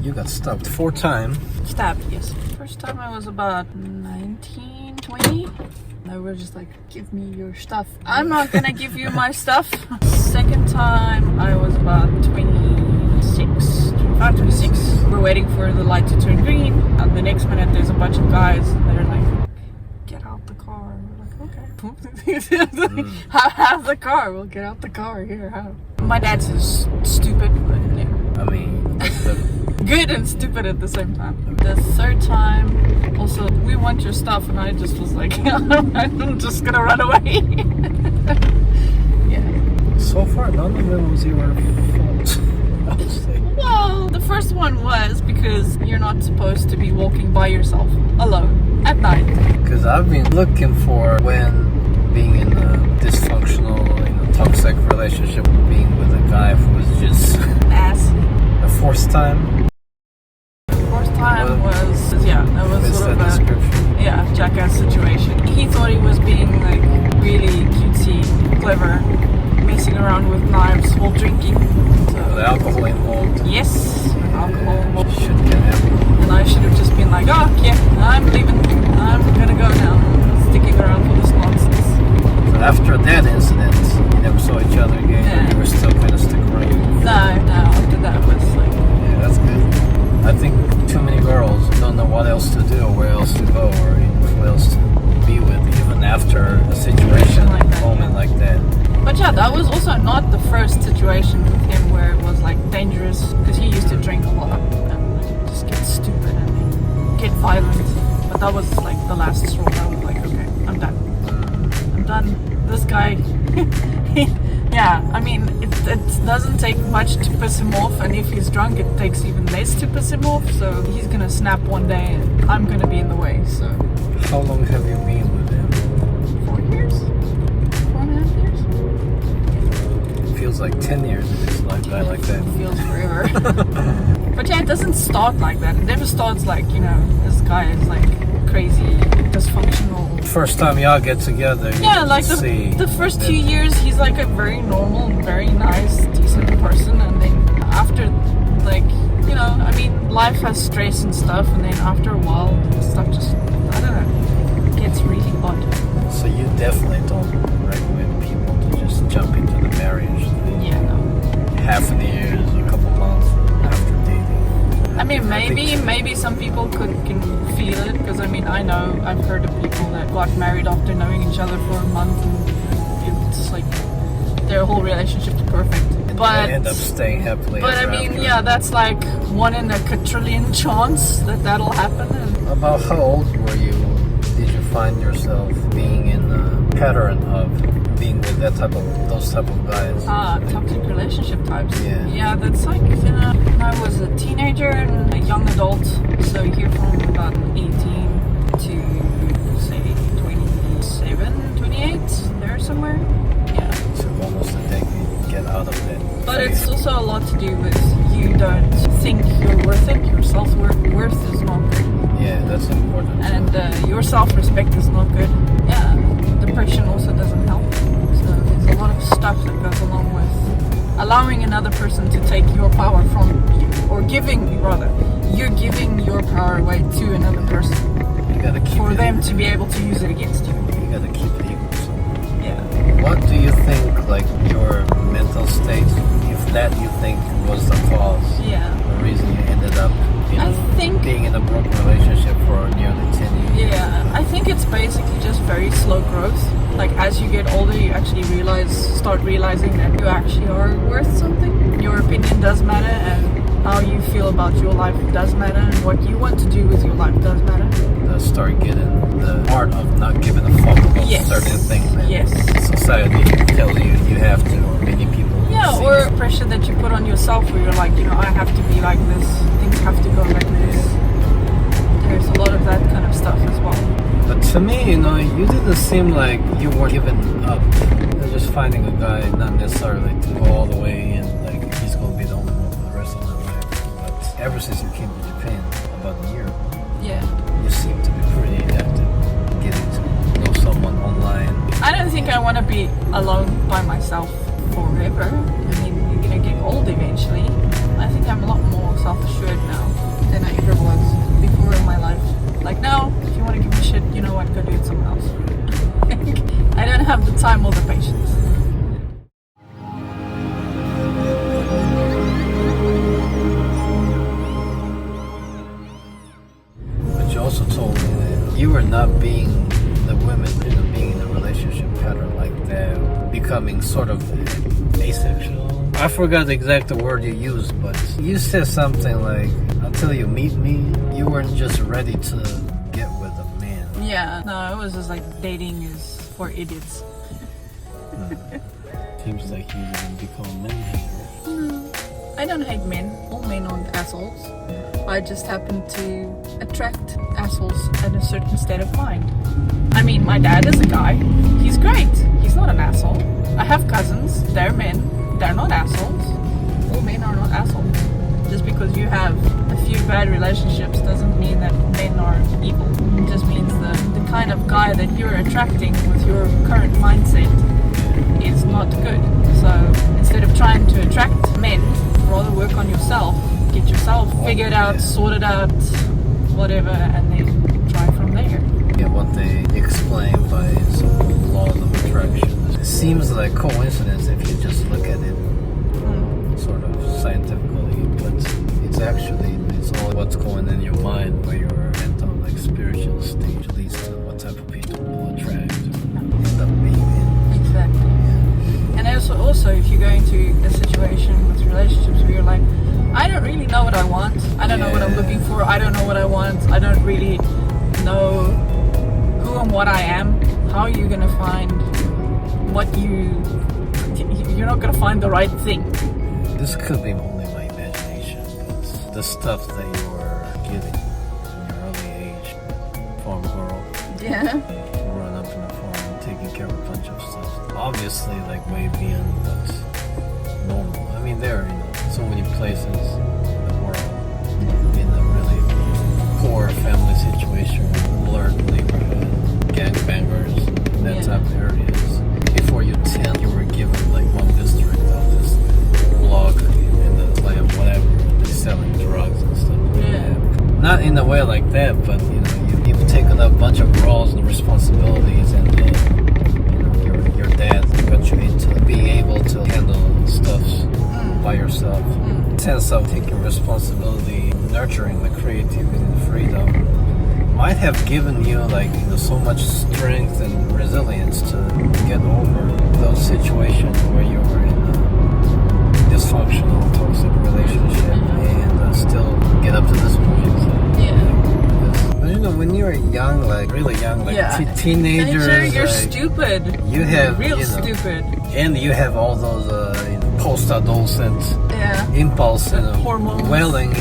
You got stabbed 4 times. Stabbed, yes. First time I was about 19, 20. They were just like, give me your stuff. I'm not gonna give you my stuff. Second time I was about 26. We're waiting for the light to turn green. And the next minute there's a bunch of guys and they're like, get out the car. And we're like, okay. Have the car. We'll get out the car here. How? My dad's just stupid, but yeah. I mean, good and stupid at the same time. The third time, also, we want your stuff, and I just was like, I'm just gonna run away. Yeah. So far, none of them was your fault. I would say. Well, the first one was because you're not supposed to be walking by yourself alone at night. Because I've been looking for when being in a dysfunctional, toxic relationship, being with a guy who was just ass. The fourth time. Fourth time was that was sort of a jackass situation. He thought he was being like really cutesy, clever, messing around with knives while drinking. So, with alcohol involved. Yes, alcohol involved. Shouldn't get happened. And I should have just been like, oh yeah, I'm leaving. I'm gonna go now. I'm sticking around for this nonsense. But after that incident, you never saw each other again. Yeah. You were still kind of stuck around. No. After that was like. Yeah, that's good. I think too many girls don't know what else to do, or where else to go, or who else to be with, even after a situation, like that, moment like that. But yeah, that was also not the first situation with him where it was like dangerous, because he used to drink a lot and like, just get stupid and get violent. But that was like the last straw. I was like, okay, I'm done. This guy, yeah, I mean, it doesn't take much to piss him off, and if he's drunk, it takes even less to piss him off. So he's gonna snap one day, and I'm gonna be in the way. So. How long have you been with him? 4 years, 4.5 years. It feels like 10 years if it's like that, like that. It feels forever. But yeah, it doesn't start like that. It never starts like, this guy is like crazy, dysfunctional. First time y'all get together, like the first 2 years, he's like a very normal, very nice, decent person, and then after, like, I mean, life has stress and stuff, and then after a while, stuff just, I don't know, gets really odd. So you definitely don't recommend people to just jump into the marriage thing? Yeah, no. Half of the years, a couple months after dating. I mean, maybe some people can feel it, because I mean, I've heard of people that got married after knowing each other for a month, and it's like their whole relationship is perfect. But they end up staying happily. But I mean, yeah, that's like 1 in a quadrillion chance that'll happen. And about how old were you? Did you find yourself being in a pattern of being with those type of guys? Toxic relationship types. Yeah, that's like, when I was a teenager and a young adult, so here from about 18 to say 27, 28, there somewhere. Yeah. So almost a decade to get out of that. But it's also a lot to do with you don't think you're worth it. Your self-worth is not good. Yeah, that's important. And your self-respect is not good. Yeah, depression also doesn't help. So there's a lot of stuff that goes along with allowing another person to take your power from you, or you're giving your power away to another person. You gotta keep for them to be able to use it against you. You gotta keep it equal. Yeah. What do you think, like, your mental state, if that you think was the cause? Yeah. The reason you ended up being in a broken relationship for nearly 10 years? Yeah, I think it's basically just very slow growth. Like, as you get older, you actually start realizing that you actually are worth something. Your opinion does matter, and how you feel about your life does matter, and what you want to do with your life does matter. Start getting the art of not giving a fuck about certain things that society tells you have to, or many people. Yeah, or pressure that you put on yourself where you're like, I have to be like this, things have to go like this. There's a lot of that kind of stuff as well. But to me, you didn't seem like you were giving up. You're just finding a guy, not necessarily to go all the way and like he's going to be the only one for the rest of my life. But ever since you came to Japan, about a year ago, you seem to be pretty active, getting to know someone online. I don't think I want to be alone by myself forever. I mean, you're going to get old eventually. I think I'm a lot more self-assured now. have the time or the patience. But you also told me that you were not being the women, being in a relationship pattern like that, becoming sort of asexual. I forgot the exact word you used, but you said something like, until you meet me, you weren't just ready to get with a man. Yeah, no, it was just like dating is for idiots. Seems like you didn't become a man hater. No, I don't hate men. All men aren't assholes. I just happen to attract assholes at a certain state of mind. I mean, my dad is a guy. He's great. He's not an asshole. I have cousins. They're men. They're not assholes. All men are not assholes. Just because you have a few bad relationships doesn't mean that men are evil. It just means the kind of guy that you're attracting with your current mindset is not good. So instead of trying to attract men, rather work on yourself. Get yourself figured out, sorted out, whatever, and then try from there. Yeah, what they explain by some laws of attraction. It seems like coincidence if you just look at it sort of scientifically, but it's all what's going in your mind where your mental, like spiritual stage leads to what type of people will attract or end up being in. Exactly. Yeah. And also if you go into a situation with relationships where you're like, I don't really know what I want. I don't know what I'm looking for. I don't know what I want. I don't really know who and what I am. How are you gonna find what you're not gonna find the right thing? This could be only my imagination, but the stuff that you were getting in your early age, farm girl, Yeah. growing up in a farm, taking care of a bunch of stuff. Obviously, like way beyond what's normal. I mean, there are so many places in the world in a really poor family situation, blurred neighborhood, gangbangers, that type of areas. Before you 10, you were given like one district of this block in the land, whatever, they're selling drugs and stuff. Yeah. Not in a way like that, but you've taken up a bunch of roles and responsibilities, and your dad got you into being able to handle stuff by yourself. Sense of taking responsibility, nurturing the creativity and freedom might have given you so much strength and resilience to get over those situations where you were in a dysfunctional, toxic relationship and still get up to this point. Yeah. But when you're young, really young, teenagers, you're stupid. You have real stupid. And you have all those post-adolescent impulse and hormones welling,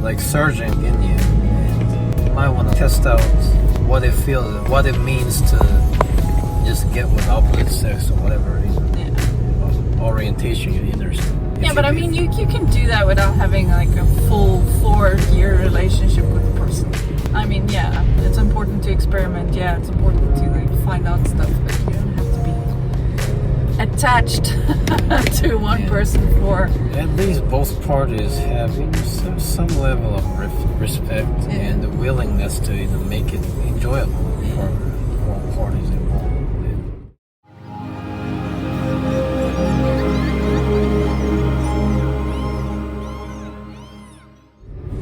like surging in you. And you might want to test out what it feels, what it means to just get with opposite sex or whatever orientation you're interested in. Yeah, but I mean, you can do that without having like a full 4-year relationship with a person. I mean, yeah, it's important to experiment. Yeah, it's important to find out stuff, but you don't have to be attached to one person for. At least both parties have some level of respect and the willingness to make it enjoyable for all parties involved.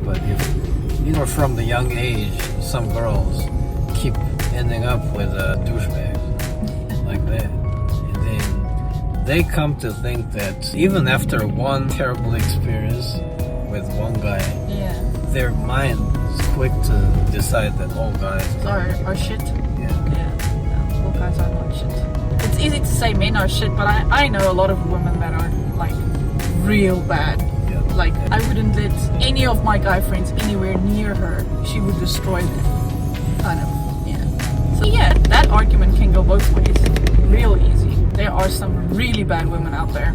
But if from the young age, some girls keep ending up with douchebags like that. They come to think that even after one terrible experience with one guy, their mind is quick to decide that all guys are shit. Yeah. No, all guys are not shit. It's easy to say men are shit, but I know a lot of women that are like real bad. Yeah. Like I wouldn't let any of my guy friends anywhere near her. She would destroy them. Kind of. Yeah. So yeah, that argument can go both ways. Real easy. There are some really bad women out there.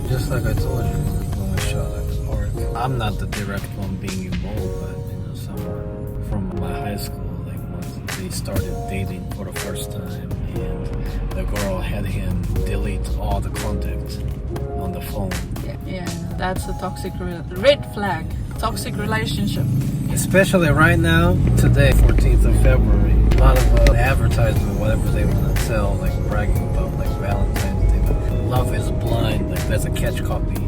Just like I told you when we shot at the park, I'm not the direct one being involved, but someone from my high school, once they started dating for the first time, and the girl had him delete all the contact on the phone. Yeah, that's a toxic red flag. Toxic relationship. Especially right now, today, 14th of February, a lot of advertisement, whatever they want to sell, like bragging about like Valentine's Day, like, love is blind, like that's a catch copy.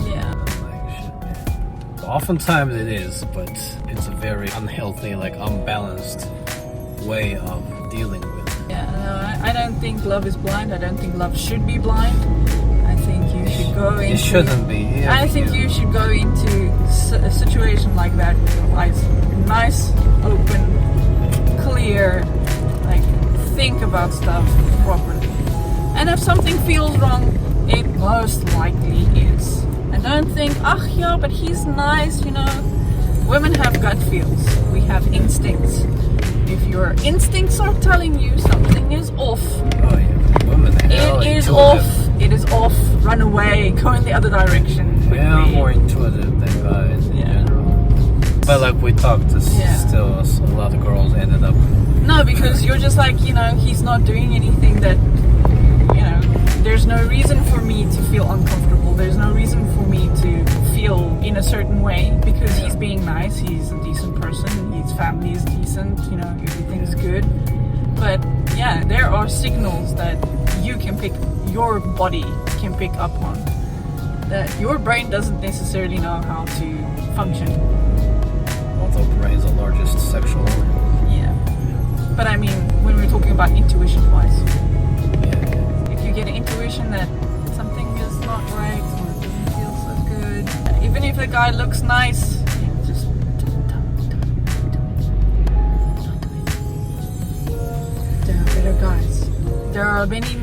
Yeah. Like shit, man. Oftentimes it is, but it's a very unhealthy, like unbalanced way of dealing with it. Yeah, no, I don't think love is blind. I don't think love should be blind. I think you should go into... It shouldn't be. Yeah, I think you should go into a situation like that with your eyes nice, open, clear, like think about stuff properly. And if something feels wrong, it most likely is. And don't think, yeah, but he's nice, you know. Women have gut feels. We have instincts. If your instincts are telling you something is off, oh yeah, women. it is off. It is off. Run away. Go in the other direction. Yeah, more intuitive than guys in general. But like we talked, still a lot of girls ended up. No, because you're just like, you know, he's not doing anything that, you know, there's no reason for me to feel uncomfortable. There's no reason for me to feel in a certain way because he's being nice. He's a decent person. His family is decent. You know, everything's good. But yeah, there are signals that you can pick, your body can pick up on, that your brain doesn't necessarily know how to function. Although brain is the largest sexual organ. Yeah. But I mean, when we're talking about intuition-wise, if you get an intuition that something is not right or it doesn't feel so good, even if the guy looks nice, just don't do it. There are better guys. There are many